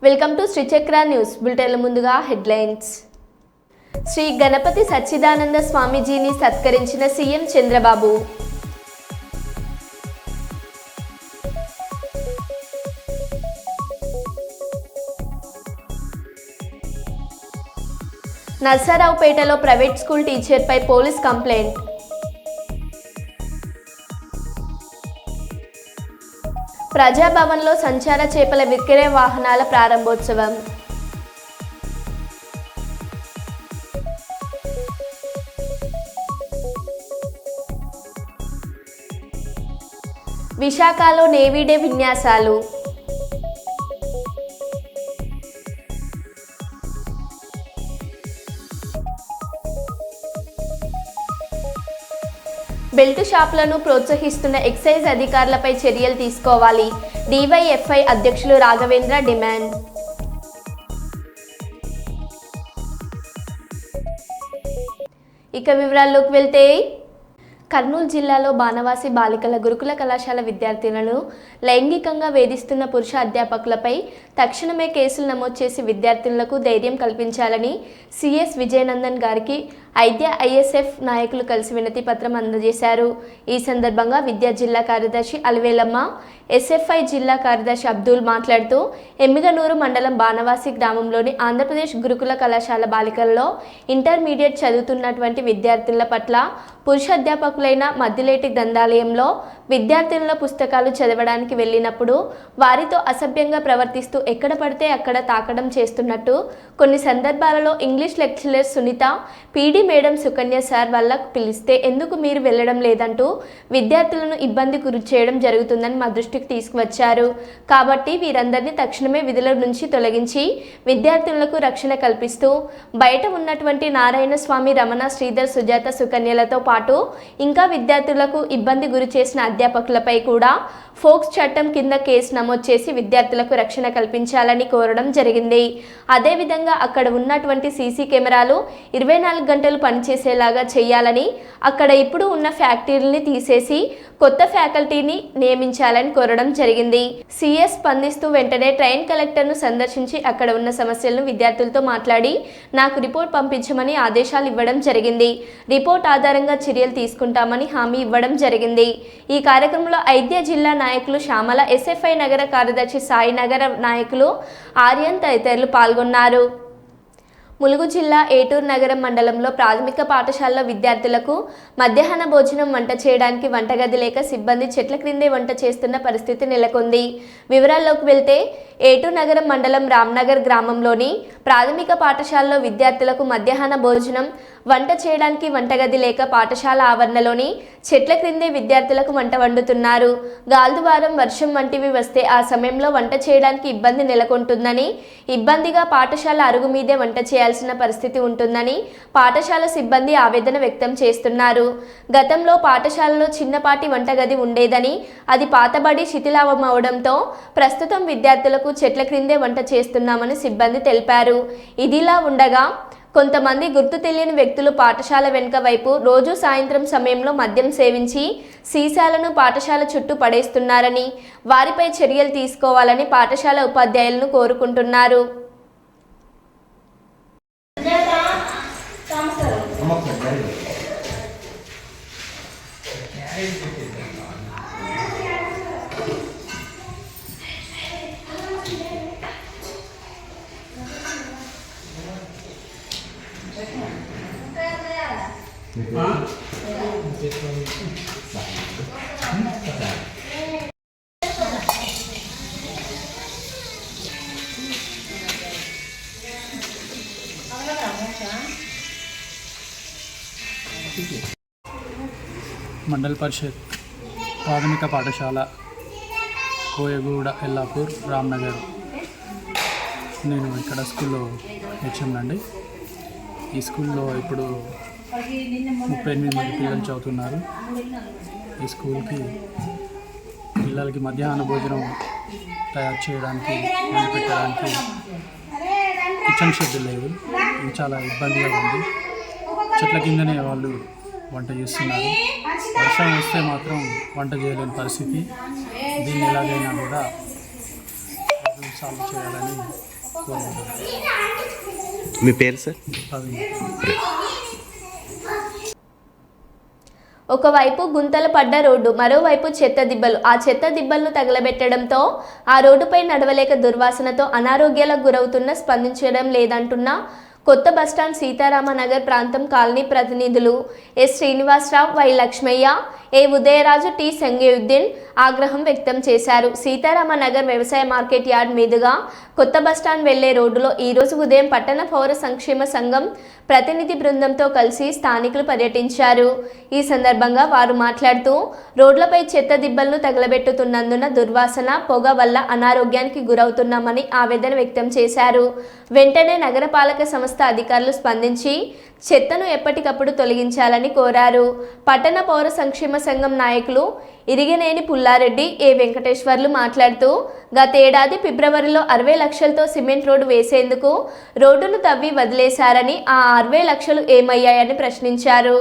Welcome to Srichakra news బులెటిన్ల ముందుగా headlines. Sri Ganapathi Sachchidananda స్వామీజీని సత్కరించిన సీఎం చంద్రబాబు. నర్సారావుపేటలో ప్రైవేట్ స్కూల్ టీచర్పై పోలీస్ కంప్లైంట్. ప్రజాభవన్లో సంచార చేపల విక్రయ వాహనాల ప్రారంభోత్సవం. విశాఖలో నేవీ డే విన్యాసాలు. బెల్ట్ షాపులను ప్రోత్సహిస్తున్న ఎక్సైజ్ అధికారులపై చర్యలు తీసుకోవాలి. డివైఎఫ్ఐ అధ్యక్షులు రాఘవేంద్ర డిమాండ్. ఇక వివరాల్లోకి వెళ్తే, కర్నూలు జిల్లాలో బాణవాసి బాలికల గురుకుల కళాశాల విద్యార్థులను లైంగికంగా వేధిస్తున్న పురుష అధ్యాపకులపై తక్షణమే కేసులు నమోదు చేసి విద్యార్థులకు ధైర్యం కల్పించాలని సిఎస్ విజయనందన్ గారికి ఐఎస్ఎఫ్ నాయకులు కలిసి వినతి పత్రం అందజేశారు. ఈ సందర్భంగా విద్యా జిల్లా కార్యదర్శి అలివేలమ్మ, ఎస్ఎఫ్ఐ జిల్లా కార్యదర్శి అబ్దుల్ మాట్లాడుతూ, ఎమ్మిగనూరు మండలం బాణవాసి గ్రామంలోని ఆంధ్రప్రదేశ్ గురుకుల కళాశాల బాలికలలో ఇంటర్మీడియట్ చదువుతున్నటువంటి విద్యార్థుల పట్ల పురుష అధ్యాపకులైన మద్దిలేటి గ్రంథాలయంలో విద్యార్థుల పుస్తకాలు చదవడానికి వెళ్ళినప్పుడు వారితో అసభ్యంగా ప్రవర్తిస్తూ ఎక్కడ పడితే అక్కడ తాకడం చేస్తున్నట్టు, కొన్ని సందర్భాలలో English lecturer Sunitha, PD madam Sukanya sir వల్ల పిలిస్తే ఎందుకు మీరు వెళ్ళడం లేదంటూ విద్యార్థులను ఇబ్బంది గురి చేయడం జరుగుతుందని మా దృష్టికి తీసుకువచ్చారు. కాబట్టి వీరందరినీ తక్షణమే విధుల నుంచి తొలగించి విద్యార్థులకు రక్షణ కల్పిస్తూ బయట ఉన్నటువంటి నారాయణ స్వామి, రమణ, శ్రీధర్, సుజాత, సుకన్యలతో పాటు ఇంకా విద్యార్థులకు ఇబ్బంది గురి చేసిన అధ్యాపకులపై కూడా ఫోక్స్ చట్టం కింద కేసు నమోదు చేసి విద్యార్థులకు రక్షణ కల్పించాలని కోరడం జరిగింది. అదేవిధంగా అక్కడ ఉన్నటువంటి సీసీ కెమెరాలు 24 గంటలు పనిచేసేలాగా చేయాలని, అక్కడ ఇప్పుడు ఉన్న ఫ్యాక్టరీని తీసేసి కొత్త ఫ్యాకల్టీని నియమించాలని కోరడం జరిగింది. సిఎస్ స్పందిస్తూ వెంటనే ట్రైన్ కలెక్టర్ను సందర్శించి అక్కడ ఉన్న సమస్యలను విద్యార్థులతో మాట్లాడి నాకు రిపోర్ట్ పంపించమని ఆదేశాలు ఇవ్వడం జరిగింది. రిపోర్ట్ ఆధారంగా చర్యలు తీసుకుంటామని హామీ ఇవ్వడం జరిగింది. ఈ కార్యక్రమంలో ఐద్య జిల్లా నాయకులు శ్యామల, ఎస్ఎఫ్ఐ నగర కార్యదర్శి సాయి, నగర నాయకులు ఆర్యన్ తదితరులు పాల్గొన్నారు. ములుగు జిల్లా ఏటూరు నగరం మండలంలో ప్రాథమిక పాఠశాలలో విద్యార్థులకు మధ్యాహ్న భోజనం వంట చేయడానికి వంటగది లేక సిబ్బంది చెట్ల క్రిందే వంట చేస్తున్న పరిస్థితి నెలకొంది. వివరాల్లోకి వెళ్తే, ఏటూరు నగరం మండలం రామ్నగర్ గ్రామంలోని ప్రాథమిక పాఠశాలలో విద్యార్థులకు మధ్యాహ్న భోజనం వంట చేయడానికి వంటగది లేక పాఠశాల ఆవరణలోని చెట్ల క్రిందే విద్యార్థులకు వంట వండుతున్నారు. గాల్దువారం, వర్షం వంటివి వస్తే ఆ సమయంలో వంట చేయడానికి ఇబ్బంది నెలకొంటుందని, ఇబ్బందిగా పాఠశాల అరుగు మీదే వంట చేయాల్సిన పరిస్థితి ఉంటుందని పాఠశాల సిబ్బంది ఆవేదన వ్యక్తం చేస్తున్నారు. గతంలో పాఠశాలలో చిన్నపాటి వంటగది ఉండేదని, అది పాతబడి శిథిలావమవడంతో ప్రస్తుతం విద్యార్థులకు చెట్ల క్రిందే వంట చేస్తున్నామని సిబ్బంది తెలిపారు. ఇదిలా ఉండగా కొంతమంది గుర్తు తెలియని వ్యక్తులు పాఠశాల వెనుక వైపు రోజు సాయంత్రం సమయంలో మద్యం సేవించి సీసాలను పాఠశాల చుట్టూ పడేస్తున్నారని, వారిపై చర్యలు తీసుకోవాలని పాఠశాల ఉపాధ్యాయులను కోరుకుంటున్నారు. మండల్ పరిషత్ ప్రాథమిక పాఠశాల కోయగూడ, ఎల్లాపూర్, రామ్నగర్. నేను ఇక్కడ స్కూల్లో హెచ్ఎంనండి. ఈ స్కూల్లో ఇప్పుడు 38 మంది పిల్లలు చదువుతున్నారు. ఈ స్కూల్కి పిల్లలకి మధ్యాహ్న భోజనం తయారు చేయడానికి, పెట్టడానికి కిచెన్ షెడ్ లేదు. ఇది చాలా ఇబ్బందిగా ఉంది. చెట్ల కిందనే వాళ్ళు వంట చేస్తున్నారు. వర్షం వస్తే మాత్రం వంట చేయలేని పరిస్థితి. దీన్ని ఎలాగైనా కూడా సాల్వ్ చేయాలని కోరుకుంటున్నాను. మీ పేరు సార్? అది ఒకవైపు గుంతలు పడ్డ రోడ్డు, మరోవైపు చెత్త దిబ్బలు. ఆ చెత్త దిబ్బలను తగలబెట్టడంతో ఆ రోడ్డుపై నడవలేక దుర్వాసనతో అనారోగ్యాలకు గురవుతున్న స్పందించడం లేదంటున్న కొత్త బస్టాండ్ సీతారామనగర్ ప్రాంతం కాలనీ ప్రతినిధులు S Srinivasarao, Y Lakshmaiah, A Udayaraju, T Sangiyuddin ఆగ్రహం వ్యక్తం చేశారు. సీతారామనగర్ వ్యవసాయ మార్కెట్ యార్డ్ మీదుగా కొత్త బస్టాండ్ వెళ్లే రోడ్డులో ఈరోజు ఉదయం పట్టణ పౌర సంక్షేమ సంఘం ప్రతినిధి బృందంతో కలిసి స్థానికులు పర్యటించారు. ఈ సందర్భంగా వారు మాట్లాడుతూ రోడ్లపై చెత్త దిబ్బలను తగలబెట్టుతున్నందున దుర్వాసన, పొగ వల్ల అనారోగ్యానికి గురవుతున్నామని ఆవేదన వ్యక్తం చేశారు. వెంటనే నగరపాలక సంస్థ అధికారులు స్పందించి చెత్తను ఎప్పటికప్పుడు తొలగించాలని కోరారు. పట్టణ పౌర సంక్షేమ సంఘం నాయకులు ఇరిగినేని పుల్లారెడ్డి, ఏ వెంకటేశ్వర్లు మాట్లాడుతూ గతేడాది ఫిబ్రవరిలో 60 లక్షలతో సిమెంట్ రోడ్డు వేసేందుకు రోడ్డును తవ్వి వదిలేశారని, ఆ 60 లక్షలు ఏమయ్యాయని ప్రశ్నించారు.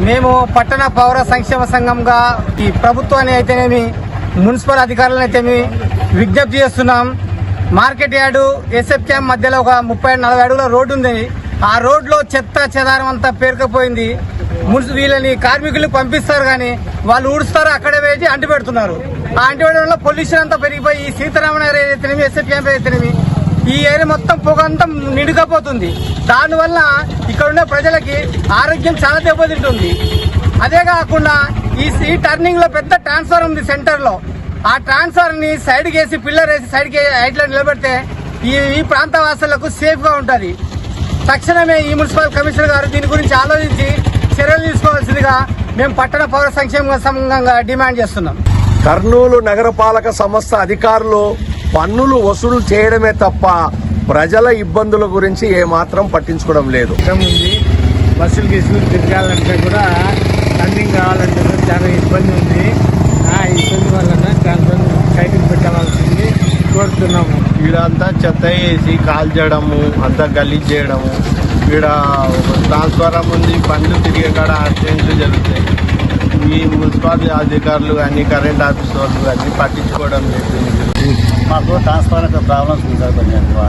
మేము పట్టణ పౌర సంక్షేమ సంఘంగా ఈ ప్రభుత్వాన్ని అయితేనేమి మున్సిపల్ అధికారులను అయితేనేమి విజ్ఞప్తి చేస్తున్నాం. మార్కెట్ యార్డు ఎస్ఎఫ్ క్యాంప్ మధ్యలో ఒక 30-40 అడుగుల రోడ్డు ఉంది. ఆ రోడ్లో చెత్త చెదారం అంతా పేరుకపోయింది. వీళ్ళని కార్మికులు పంపిస్తారు కానీ వాళ్ళు ఊడుస్తారు, అక్కడే వేసి అంటి పెడుతున్నారు. ఆ అంటి పెట్టడం వల్ల పొల్యూషన్ అంతా పెరిగిపోయి ఈ సీతారామనగర్ అయితేనేమి ఎస్ఎఫ్ క్యాంప్ అయితేనేమి ఈ ఏరియా మొత్తం పొగ అంతా నిండుకపోతుంది. దానివల్ల ఇక్కడ ఉన్న ప్రజలకి ఆరోగ్యం చాలా దెబ్బతింటుంది. అదే కాకుండా ఈ టర్నింగ్ లో పెద్ద ట్రాన్స్ఫర్ ఉంది సెంటర్ లో. ఆ ట్రాన్స్ఫర్ ని సైడ్ వేసి పిల్లర్ వేసి సైడ్ కి హైట్ లో నిలబెడితే ఈ ప్రాంత వాసులకు సేఫ్ గా ఉంటది. తక్షణమే ఈ మున్సిపల్ కమిషనర్ గారు దీని గురించి ఆలోచించి చర్యలు తీసుకోవాల్సిందిగా మేము పట్టణ పౌర సంక్షేమ సంఘంగా డిమాండ్ చేస్తున్నాం. కర్నూలు నగరపాలక సంస్థ అధికారులు పన్నులు వసూలు చేయడమే తప్ప ప్రజల ఇబ్బందుల గురించి ఏమాత్రం పట్టించుకోవడం లేదు. బస్సులు తీసుకుని తిరగాలంటే కూడా రన్నింగ్ కావాలంటే చాలా ఇబ్బంది ఉంది. ఆ ఇబ్బంది వలన ట్రాన్స్ఫర్ సైకిల్ పెట్టవలసింది కోరుతున్నాము. ఈడంతా చెత్త వేసి కాల్చడము, అంతా గలీజ్ చేయడము. ఈడ ట్రాన్స్ఫారం ఉంది, బండ్లు తిరిగే కాడ యాక్సిడెంట్లు జరుగుతాయి. ఈ మున్సిపాలిటీ అధికారులు కానీ కరెంట్ ఆఫీస్ వాళ్ళు కానీ పట్టించుకోవడం లేదు. మాకు ట్రాన్స్ఫార్మర్ ప్రాబ్లమ్స్ ఉంది సార్ కొంచెం ఎక్కువ.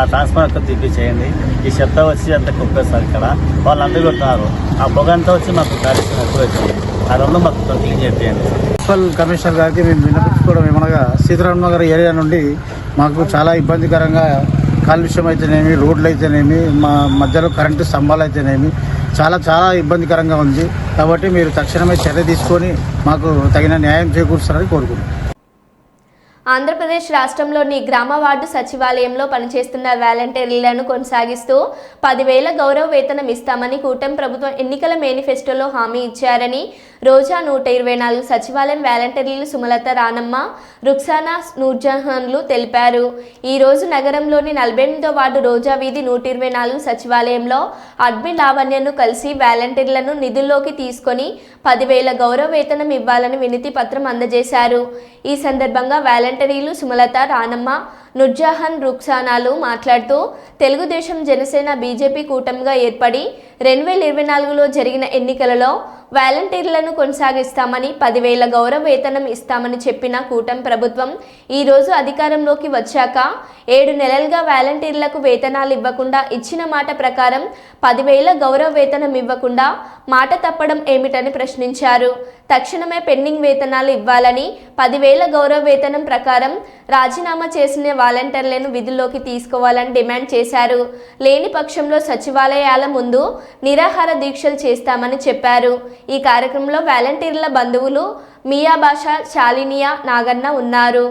ఆ ట్రాన్స్ఫార్మర్ తీపిచ్చేయండి. ఈ చెత్త వచ్చి అంత కుప్పేస్తారు ఇక్కడ, వాళ్ళు అందరూ కొట్టున్నారు. ఆ పొగ అంతా వచ్చి మాకు కాలుష్యం ఎక్కువ వచ్చింది. ఆ రెండు మాకు క్లీన్ చేయండి. మున్సిపల్ కమిషనర్ గారికి మేము విన్నపించుకోవడం ఏమనగా సీతారామ నగర్ ఏరియా నుండి మాకు చాలా ఇబ్బందికరంగా కాలుష్యం అయితేనేమి, రోడ్లు అయితేనేమి, మా మధ్యలో కరెంటు స్తంభాలు అయితేనేమి చాలా ఇబ్బందికరంగా ఉంది. కాబట్టి మీరు తక్షణమే చర్య తీసుకొని మాకు తగిన న్యాయం చేకూరుస్తారని కోరుకుంటున్నాను. ఆంధ్రప్రదేశ్ రాష్ట్రంలోని గ్రామ వార్డు సచివాలయంలో పనిచేస్తున్న వాలంటీర్లను కొనసాగిస్తూ 10,000 గౌరవ వేతనం ఇస్తామని కూటమి ప్రభుత్వం ఎన్నికల మేనిఫెస్టోలో హామీ ఇచ్చారని రోజా 124 సచివాలయం వాలంటీర్లు సుమలత, రానమ్మ, రుక్సానా, నూర్జహాన్లు తెలిపారు. ఈ రోజు నగరంలోని 48వ వార్డు రోజా వీధి 124 సచివాలయంలో అడ్మిన్ లావణ్యను కలిసి వాలంటీర్లను నిధుల్లోకి తీసుకొని 10,000 గౌరవ వేతనం ఇవ్వాలని వినతి పత్రం అందజేశారు. ఈ సందర్భంగా వాలంటీర్లు సుమలత, రానమ్మ, నూర్జహాన్, రుక్సానాలు మాట్లాడుతూ తెలుగుదేశం, జనసేన, బీజేపీ కూటమిగా ఏర్పడి 2024లో జరిగిన ఎన్నికలలో వాలంటీర్లను కొనసాగిస్తామని 10,000 గౌరవ వేతనం ఇస్తామని చెప్పిన కూటమి ప్రభుత్వం ఈరోజు అధికారంలోకి వచ్చాక 7 నెలలుగా వాలంటీర్లకు వేతనాలు ఇవ్వకుండా ఇచ్చిన మాట ప్రకారం 10,000 గౌరవ వేతనం ఇవ్వకుండా మాట తప్పడం ఏమిటని ప్రశ్నించారు. తక్షణమే పెండింగ్ వేతనాలు ఇవ్వాలని, 10,000 గౌరవ వేతనం ప్రకారం రాజీనామా చేసిన వాలంటీర్లను విధుల్లోకి తీసుకోవాలని డిమాండ్ చేశారు. లేని పక్షంలో సచివాలయాల ముందు నిరాహార దీక్షలు చేస్తామని చెప్పారు. ఈ కార్యక్రమంలో వాలంటీర్ల బంధువులు మియా బాషా, శాలినియా, నాగన్న ఉన్నారు.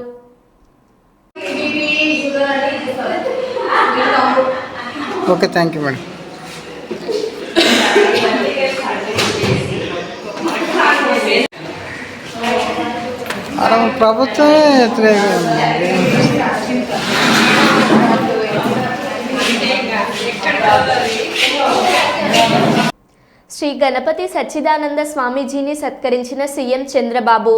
Okay, thank you madam. ప్రభుత్వమే శ్రీ గణపతి సచ్చిదానంద స్వామీజీని సత్కరించిన సీఎం చంద్రబాబు.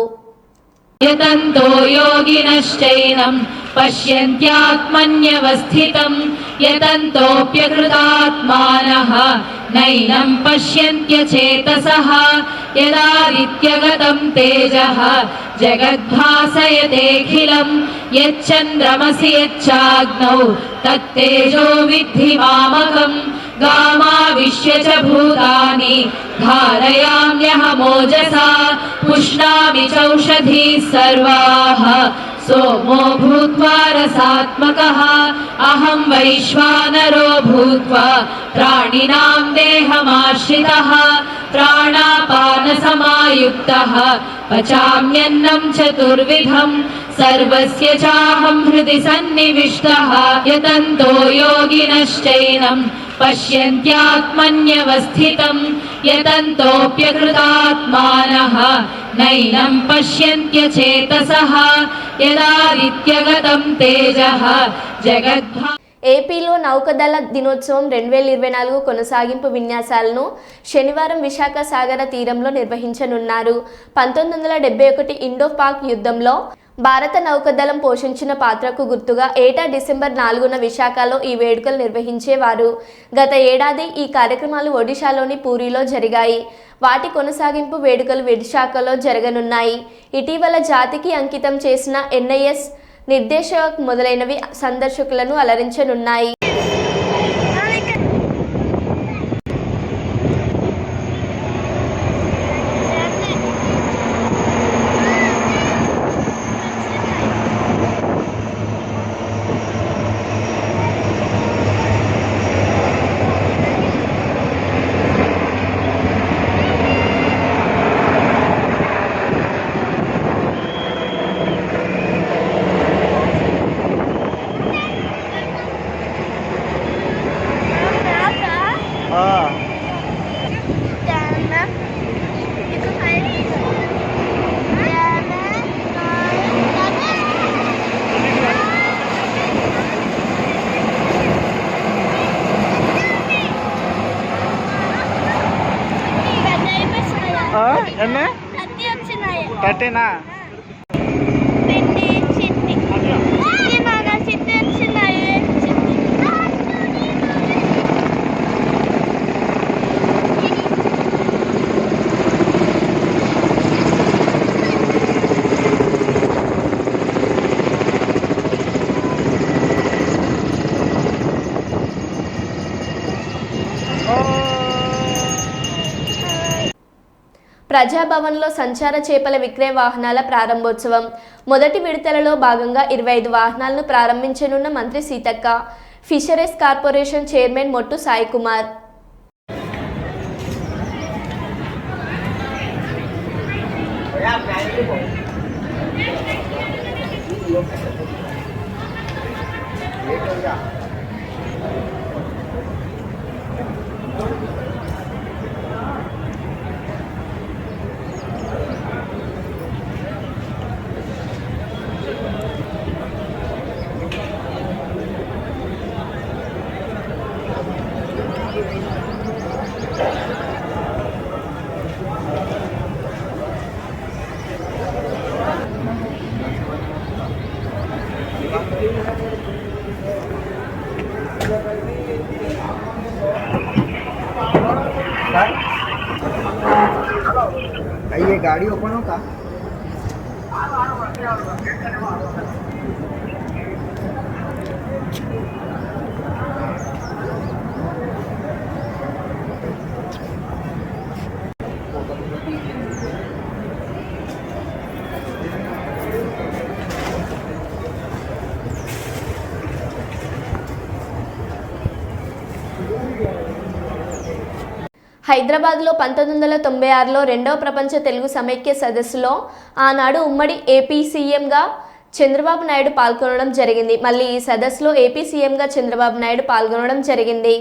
యతంతో యోగినశ్చైనం పశ్యంత్యాత్మన్యవస్థితం యతంతోప్యకృతాత్మానః నైనం పశ్యంత్యచేతసః యదాదిత్యగతం తేజః జగద్భాసయతేఖిలం యచ్చంద్రమసి యచ్చాగ్నౌ తత్తేజో విద్ధి మామకం గామావిశ్య చ భూతాని ధారయామ్యహమోజసా పుష్ణామి చౌషధీః సర్వాః सोमो भूत्वा रसात्मकः अहं वैश्वानरो भूत्वा प्राणिनां देहमाश्रितः प्राणापानसमायुक्तः पचाम्यन्नं चतुर्विधं सर्वस्य चाहं हृदि सन्निविष्टः यतन्तो योगिनश्चैनं पश्यन्त्यात्मन्यवस्थितं यतन्तोऽप्यकृतात्मानः नैनं पश्यन्त्यचेतसः यदादित्यगतं तेजः जगद्भा ఏపీలో నౌకదళ దినోత్సవం 2024 కొనసాగింపు విన్యాసాలను శనివారం విశాఖ సాగర తీరంలో నిర్వహించనున్నారు. 1971 ఇండో-పాక్ యుద్ధంలో భారత నౌకదళం పోషించిన పాత్రకు గుర్తుగా ఏటా డిసెంబర్ 4న విశాఖలో ఈ వేడుకలు నిర్వహించేవారు. గత ఏడాది ఈ కార్యక్రమాలు ఒడిశాలోని పూరిలో జరిగాయి. వాటి కొనసాగింపు వేడుకలు విశాఖలో జరగనున్నాయి. ఇటీవల జాతికి అంకితం చేసిన NIS నిర్దేశక్ మొదలైనవి సందర్శకులను అలరించనున్నాయి. కట్టేనా ప్రజాభవన్లో సంచార చేపల విక్రయ వాహనాల ప్రారంభోత్సవం. మొదటి విడతలలో భాగంగా 25 వాహనాలను ప్రారంభించనున్న మంత్రి Seethakka. Fisheries corporation chairman Mottu Sai Kumar. ये गाड़ी ओपन हो का? హైదరాబాద్లో 1996లో రెండవ ప్రపంచ తెలుగు సమైక్య సదస్సులో ఆనాడు ఉమ్మడి ఏపీ సీఎంగా చంద్రబాబు నాయుడు పాల్గొనడం జరిగింది. మళ్ళీ ఈ సదస్సులో ఏపీ సీఎంగా చంద్రబాబు నాయుడు పాల్గొనడం జరిగింది.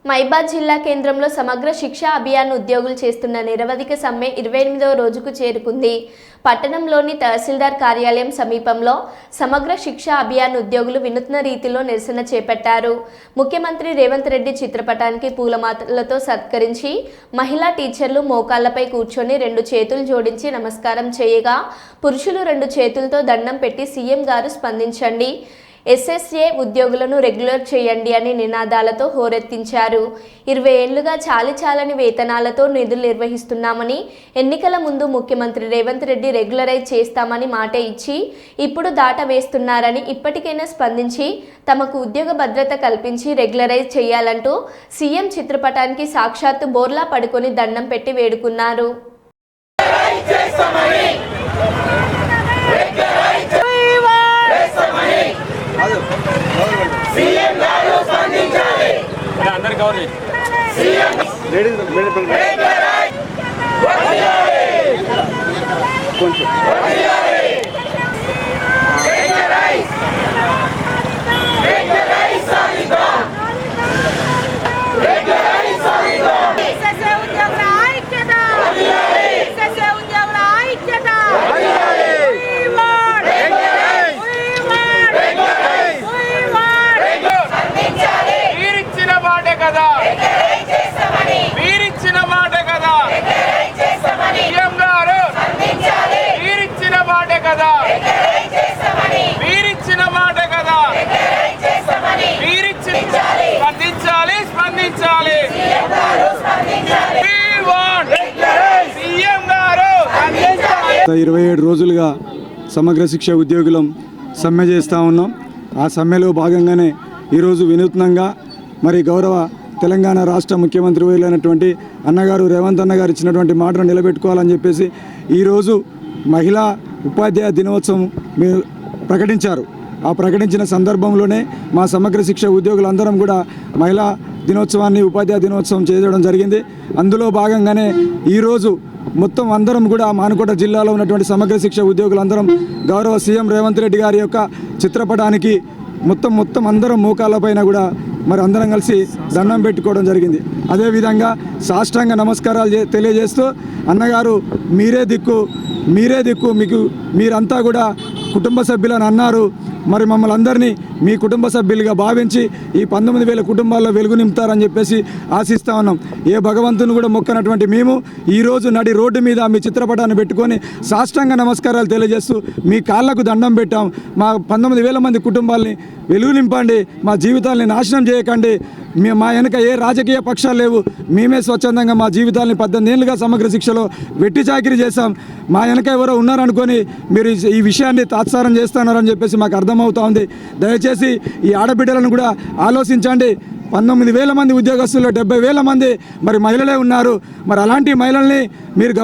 మైబాద్ జిల్లా కేంద్రంలో సమగ్ర శిక్ష అభియాన్ ఉద్యోగులు చేస్తున్న నిరవధిక సమ్మె 28వ రోజుకు చేరుకుంది. పట్టణంలోని తహసీల్దార్ కార్యాలయం సమీపంలో సమగ్ర శిక్ష అభియాన్ ఉద్యోగులు వినూత్న రీతిలో నిరసన చేపట్టారు. ముఖ్యమంత్రి రేవంత్ రెడ్డి చిత్రపటానికి పూలమాలతో సత్కరించి మహిళా టీచర్లు మోకాళ్లపై కూర్చొని 2 చేతులు జోడించి నమస్కారం చేయగా పురుషులు 2 చేతులతో దండం పెట్టి సీఎం గారు స్పందించండి, ఎస్ఎస్ఏ ఉద్యోగులను రెగ్యులర్ చేయండి అని నినాదాలతో హోరెత్తించారు. 20 ఏళ్లుగా చాలిచాలని వేతనాలతో నిధులు నిర్వహిస్తున్నామని, ఎన్నికల ముందు ముఖ్యమంత్రి రేవంత్ రెడ్డి రెగ్యులరైజ్ చేస్తామని మాట ఇచ్చి ఇప్పుడు దాట వేస్తున్నారని, ఇప్పటికైనా స్పందించి తమకు ఉద్యోగ భద్రత కల్పించి రెగ్యులరైజ్ చేయాలంటూ సీఎం చిత్రపటానికి సాక్షాత్తు బోర్లా పడుకొని దండం పెట్టి వేడుకున్నారు. గత 27 రోజులుగా సమగ్ర శిక్ష ఉద్యోగులం సమ్మె చేస్తూ ఉన్నాం. ఆ సమ్మెలో భాగంగానే ఈరోజు వినూత్నంగా మరి గౌరవ తెలంగాణ రాష్ట్ర ముఖ్యమంత్రి అయినటువంటి అన్నగారు రేవంత్ అన్నగారు ఇచ్చినటువంటి మాటను నిలబెట్టుకోవాలని చెప్పేసి ఈరోజు మహిళా ఉపాధ్యాయ దినోత్సవం ప్రకటించారు. ఆ ప్రకటించిన సందర్భంలోనే మా సమగ్ర శిక్ష ఉద్యోగులందరం కూడా మహిళా దినోత్సవాన్ని ఉపాధ్యాయ దినోత్సవం చేయడం జరిగింది. అందులో భాగంగానే ఈరోజు మొత్తం అందరం కూడా మానుకోట జిల్లాలో ఉన్నటువంటి సమగ్ర శిక్ష ఉద్యోగులందరం గౌరవ సీఎం రేవంత్ రెడ్డి గారి యొక్క చిత్రపటానికి మొత్తం అందరం మోకాళ్ళపైన కూడా మరి అందరం కలిసి దండం పెట్టుకోవడం జరిగింది. అదేవిధంగా సాష్టాంగ నమస్కారాలు తెలియజేస్తూ అన్నగారు మీరే దిక్కు మీకు మీరంతా కూడా కుటుంబ సభ్యులని అన్నారు. మరి మమ్మల్ని అందరినీ మీ కుటుంబ సభ్యులుగా భావించి ఈ 19,000 కుటుంబాల్లో వెలుగు నింపుతారని చెప్పేసి ఆశిస్తూ ఉన్నాం. ఏ భగవంతుని కూడా మొక్కనటువంటి మేము ఈరోజు నడి రోడ్డు మీద మీ చిత్రపటాన్ని పెట్టుకొని సాష్టాంగ నమస్కారాలు తెలియజేస్తూ మీ కాళ్ళకు దండం పెట్టాం. మా 19,000 మంది కుటుంబాలని వెలుగు నింపండి, మా జీవితాలని నాశనం చేయకండి. మా వెనక ఏ రాజకీయ పక్షాలు లేవు, మేమే స్వచ్ఛందంగా మా జీవితాలని 18 ఏళ్ళుగా సమగ్ర శిక్షలో వెట్టి చాకిరీ చేశాం. మా వెనక ఎవరో ఉన్నారనుకొని మీరు ఈ విషయాన్ని తాత్సారం చేస్తున్నారని చెప్పేసి మాకు అర్థమవుతా ఉంది. దయచేసి ఈ ఆడబిడ్డలను కూడా ఆలోచించండి. 19,000 మంది ఉద్యోగస్తుల్లో 70,000 మంది మరి మహిళలే ఉన్నారు. మరి అలాంటి మహిళల్ని మీరు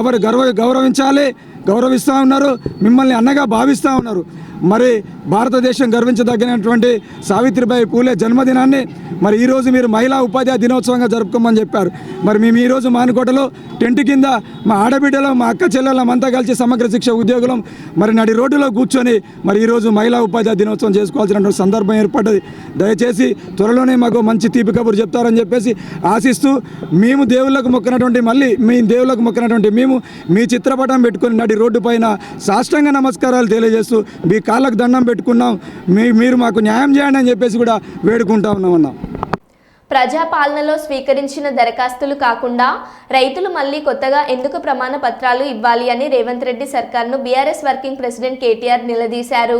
గౌరవించాలి, గౌరవిస్తూ ఉన్నారు, మిమ్మల్ని అన్నగా భావిస్తూ ఉన్నారు. మరి భారతదేశం గర్వించదగినటువంటి సావిత్రిబాయి పూలే జన్మదినాన్ని మరి ఈరోజు మీరు మహిళా ఉపాధ్యాయ దినోత్సవంగా జరుపుకోమని చెప్పారు. మరి మేము ఈరోజు మానుకోటలో టెంట్ కింద మా ఆడబిడ్డలు, మా అక్క చెల్లెళ్ళం అంతా కలిసి సమగ్ర శిక్ష ఉద్యోగులం మరి నడి రోడ్డులో కూర్చొని మరి ఈరోజు మహిళా ఉపాధ్యాయ దినోత్సవం చేసుకోవాల్సినటువంటి సందర్భం ఏర్పడ్డది. దయచేసి త్వరలోనే మాకు మంచి తీపి కబురు చెప్తారని చెప్పేసి ఆశిస్తూ మేము దేవుళ్ళకు మొక్కినటువంటి మేము మీ చిత్రపటం పెట్టుకొని నడి రోడ్డు పైన సాష్టాంగ నమస్కారాలు తెలియజేస్తూ మీ కాళ్ళకు దండం పెట్టుకున్నాం. మీరు మాకు న్యాయం చేయండి అని చెప్పేసి కూడా వేడుకుంటా ఉన్నామన్నా. ప్రజాపాలనలో స్వీకరించిన దరఖాస్తులు కాకుండా రైతులు మళ్ళీ కొత్తగా ఎందుకు ప్రమాణ పత్రాలు ఇవ్వాలి అని రేవంత్ రెడ్డి సర్కార్ను బీఆర్ఎస్ వర్కింగ్ ప్రెసిడెంట్ కేటీఆర్ నిలదీశారు.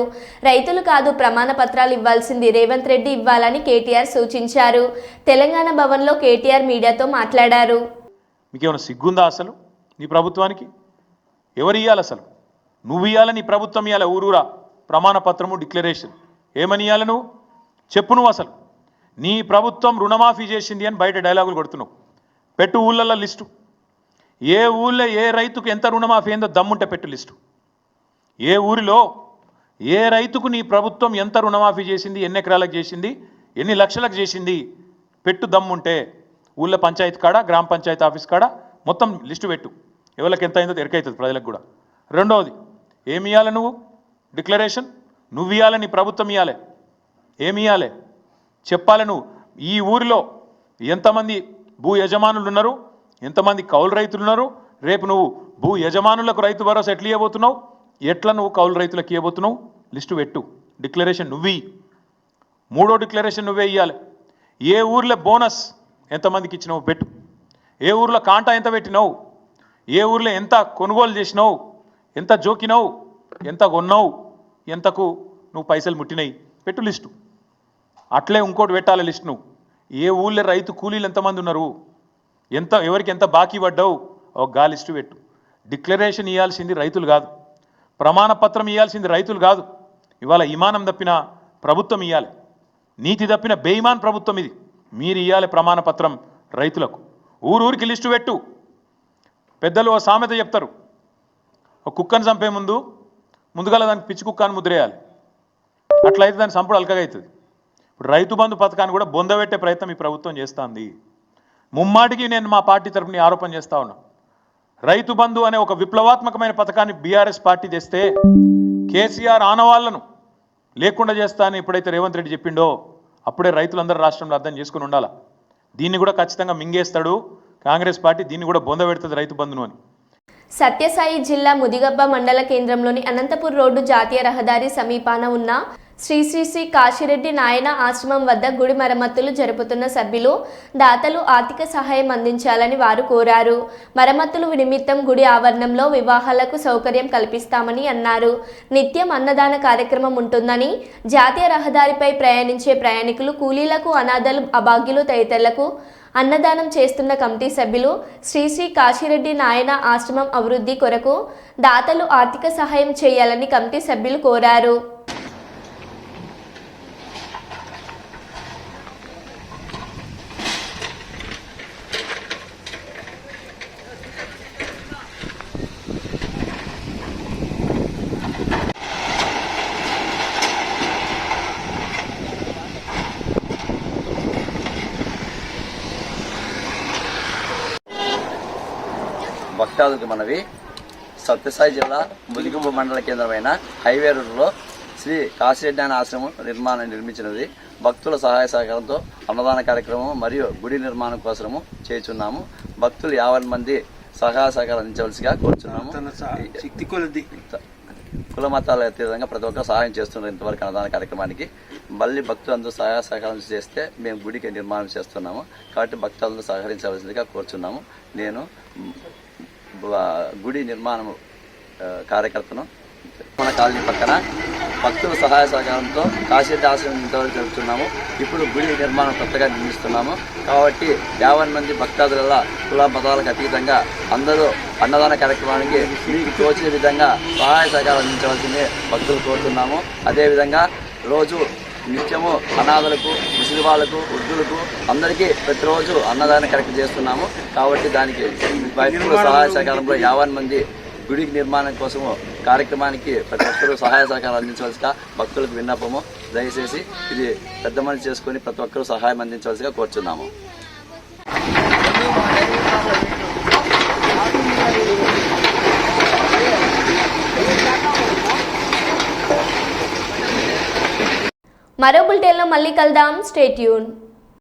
రైతులు కాదు ప్రమాణ పత్రాలు ఇవ్వాల్సింది రేవంత్ రెడ్డి ఇవ్వాలని కేటీఆర్ సూచించారు. తెలంగాణ భవన్లో కేటీఆర్ మీడియాతో మాట్లాడారు. మీకేమైనా సిగ్గుందా అసలు? నీ ప్రభుత్వానికి ఎవరు ఇవ్వాలి? అసలు నువ్వు ఇవ్వాలి, నీ ప్రభుత్వం ఇవ్వాలి. ఊరూరా ప్రమాణ పత్రము, డిక్లరేషన్ ఏమని ఇవ్వాలి? నువ్వు చెప్పు. నువ్వు అసలు నీ ప్రభుత్వం రుణమాఫీ చేసింది అని బయట డైలాగులు కొడుతున్నావు. పెట్టు ఊళ్ళల్లో లిస్టు. ఏ ఊళ్ళో ఏ రైతుకు ఎంత రుణమాఫీ అయిందో దమ్ముంటే పెట్టు లిస్టు. ఏ ఊరిలో ఏ రైతుకు నీ ప్రభుత్వం ఎంత రుణమాఫీ చేసింది, ఎన్ని ఎకరాలకు చేసింది, ఎన్ని లక్షలకు చేసింది పెట్టు దమ్ముంటే. ఊళ్ళో పంచాయతీ కాడ, గ్రామ పంచాయతీ ఆఫీస్ కాడ మొత్తం లిస్టు పెట్టు. ఎవరికి ఎంత అయిందో ఎరకైతుంది ప్రజలకు కూడా. రెండవది, ఏమి ఇవ్వాలి నువ్వు? డిక్లరేషన్ నువ్వు ఇవ్వాలి, నీ ప్రభుత్వం ఇవ్వాలి. ఏమి ఇవ్వాలి చెప్పాలి. నువ్వు ఈ ఊరిలో ఎంతమంది భూ యజమానులు ఉన్నారు, ఎంతమంది కౌలు రైతులు ఉన్నారు, రేపు నువ్వు భూ యజమానులకు రైతు భరోసా ఎట్లా ఇవ్వబోతున్నావు, ఎట్లా నువ్వు కౌలు రైతులకు ఇవ్వబోతున్నావు లిస్టు పెట్టు. డిక్లరేషన్ నువ్వు. మూడో డిక్లరేషన్ నువ్వే ఇవ్వాలి. ఏ ఊర్లో బోనస్ ఎంతమందికి ఇచ్చినావు పెట్టు. ఏ ఊర్లో కాంటా ఎంత పెట్టినావు, ఏ ఊర్లో ఎంత కొనుగోలు చేసినావు, ఎంత జోకినావు, ఎంత కొన్నావు, ఎంతకు నువ్వు పైసలు ముట్టినాయి పెట్టు లిస్టు. అట్లే ఇంకోటి పెట్టాలి లిస్ట్. నువ్వు ఏ ఊళ్ళో రైతు కూలీలు ఎంతమంది ఉన్నారు, ఎవరికి ఎంత బాకీ పడ్డావు ఒక గా లిస్టు పెట్టు. డిక్లరేషన్ ఇవ్వాల్సింది రైతులు కాదు, ప్రమాణ పత్రం ఇవ్వాల్సింది రైతులు కాదు. ఇవాళ ఇమానం తప్పిన ప్రభుత్వం ఇవ్వాలి, నీతి తప్పిన బేయిమాన్ ప్రభుత్వం ఇది. మీరు ఇవ్వాలి ప్రమాణ పత్రం రైతులకు. ఊరూరికి లిస్టు పెట్టు. పెద్దలు ఓ సామెత చెప్తారు, ఒక కుక్కను చంపే ముందుగా దానికి పిచ్చి కుక్కను ముద్రేయాలి. అట్లయితే దాని సంపుడు అల్కగా అవుతుంది. ఇప్పుడు రైతు బంధు పథకాన్ని కూడా బొందబెట్టే ప్రయత్నం ఈ ప్రభుత్వం చేస్తుంది. ముమ్మాటికి నేను మా పార్టీ తరఫున ఆరోపణ చేస్తా ఉన్నా. రైతు బంధు అనే ఒక విప్లవాత్మకమైన పథకాన్ని బీఆర్ఎస్ పార్టీ తెస్తే కేసీఆర్ ఆనవాళ్లను లేకుండా చేస్తా అని ఎప్పుడైతే రేవంత్ రెడ్డి చెప్పిండో అప్పుడే రైతులందరూ రాష్ట్రంలో అర్థం చేసుకుని ఉండాలి. దీన్ని కూడా ఖచ్చితంగా మింగేస్తాడు కాంగ్రెస్ పార్టీ, దీన్ని కూడా బొందబెడుతుంది రైతు బంధును అని. సత్యసాయి జిల్లా ముదిగబ్బ మండల కేంద్రంలోని అనంతపూర్ రోడ్డు జాతీయ రహదారి సమీపాన ఉన్న శ్రీ శ్రీ శ్రీ కాశిరెడ్డి నాయన ఆశ్రమం వద్ద గుడి మరమ్మతులు జరుపుతున్న సభ్యులు దాతలు ఆర్థిక సహాయం అందించాలని వారు కోరారు. మరమ్మతులు నిమిత్తం గుడి ఆవరణంలో వివాహాలకు సౌకర్యం కల్పిస్తామని అన్నారు. నిత్యం అన్నదాన కార్యక్రమం ఉంటుందని, జాతీయ రహదారిపై ప్రయాణించే ప్రయాణికులు, కూలీలకు, అనాథలు, అభాగ్యులు తదితరులకు అన్నదానం చేస్తున్న కమిటీ సభ్యులు శ్రీ శ్రీ కాశిరెడ్డి నాయన ఆశ్రమం అభివృద్ధి కొరకు దాతలు ఆర్థిక సహాయం చేయాలని కమిటీ సభ్యులు కోరారు. భక్తాదులకు మనవి, సత్యసాయి జిల్లా ముదిగుంపు మండల కేంద్రమైన హైవే రోడ్లో శ్రీ కాశీజ్ఞాన ఆశ్రమం నిర్మించినది. భక్తుల సహాయ సహకారంతో అన్నదాన కార్యక్రమం మరియు గుడి నిర్మాణం కోసము చేస్తున్నాము. భక్తులు 50 మంది సహాయ సహకారం అందించవలసిగా కోరుచున్నాము. కుల మతాల అతీతంగా ప్రతి ఒక్కరు సహాయం చేస్తున్నారు. ఇంతవరకు అన్నదాన కార్యక్రమానికి మళ్ళీ భక్తులు అందరూ సహాయ సహకారం చేస్తే మేము గుడికి నిర్మాణం చేస్తున్నాము. కాబట్టి భక్తులందరూ సహకరించవలసిందిగా కోరుచున్నాము. నేను గుడి నిర్మాణం కార్యకర్తను. మన కాలనీ పక్కన భక్తుల సహాయ సహకారంతో కాశీరెడ్డి ఆశ్రమం ఇంతవరకు జరుపుతున్నాము. ఇప్పుడు గుడి నిర్మాణం కొత్తగా నిర్మిస్తున్నాము. కాబట్టి 50 మంది భక్తాదుల కుల మతాలకు అతీతంగా అందరూ అన్నదాన కార్యక్రమానికి మీకు తోచిన విధంగా సహాయ సహకారం అందించవలసిందే భక్తులు కోరుతున్నాము. అదేవిధంగా రోజు నిత్యము అనాథలకు, ముసలి వాళ్ళకు, వృద్ధులకు అందరికీ ప్రతిరోజు అన్నదాన కార్యక్రమం చేస్తున్నాము. కాబట్టి దానికి భక్తుల సహాయ సహకారంలో 50 మంది గుడి నిర్మాణం కోసము కార్యక్రమానికి ప్రతి ఒక్కరూ సహాయ సహకారం అందించవలసిగా భక్తులకు విన్నపము. దయచేసి ఇది పెద్ద మనసు చేసుకుని ప్రతి ఒక్కరూ సహాయం అందించవలసిగా కోరుచున్నాము. మరో బులెటిన్లో మళ్ళీ కలుద్దాం. Stay tune.